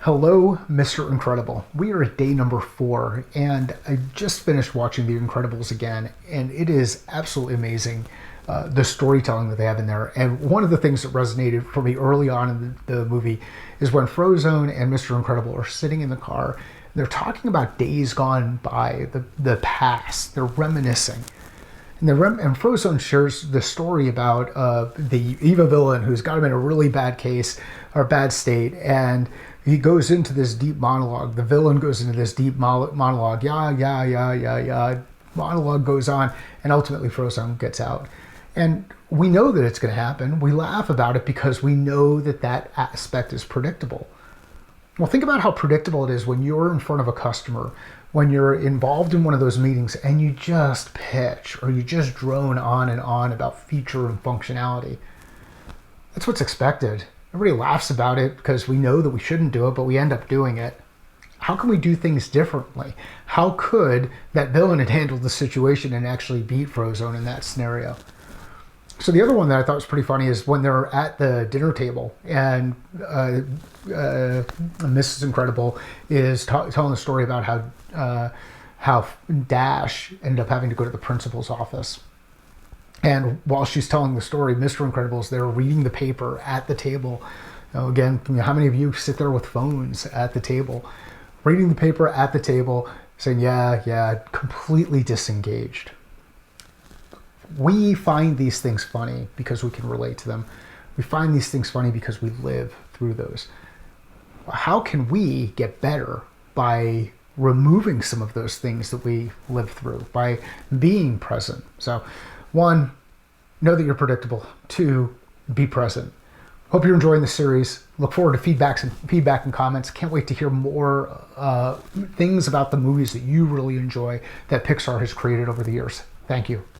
Hello, Mr. Incredible. We are at day number 4, and I just finished watching The Incredibles again, and it is absolutely amazing, the storytelling that they have in there. And one of the things that resonated for me early on in the movie is when Frozone and Mr. Incredible are sitting in the car. They're talking about days gone by, the past. They're reminiscing. And Frozone shares the story about the evil villain who's got him in a really bad case or bad state, and he goes into this deep monologue. The villain goes into this deep monologue. Yeah. Monologue goes on, and ultimately Frozone gets out. And we know that it's going to happen. We laugh about it because we know that that aspect is predictable. Well, think about how predictable it is when you're in front of a customer, when you're involved in one of those meetings and you just pitch or you just drone on and on about feature and functionality. That's what's expected. Everybody laughs about it because we know that we shouldn't do it, but we end up doing it. How can we do things differently? How could that villain have handled the situation and actually beat Frozone in that scenario? So the other one that I thought was pretty funny is when they're at the dinner table and Mrs. Incredible is telling the story about how Dash ended up having to go to the principal's office. And while she's telling the story, Mr. Incredible is there reading the paper at the table. Again, how many of you sit there with phones at the table? Reading the paper at the table, saying, yeah, completely disengaged. We find these things funny because we can relate to them. We find these things funny because we live through those. How can we get better by removing some of those things that we live through, by being present? So, 1, know that you're predictable. 2, be present. Hope you're enjoying the series. Look forward to feedback and comments. Can't wait to hear more things about the movies that you really enjoy that Pixar has created over the years. Thank you.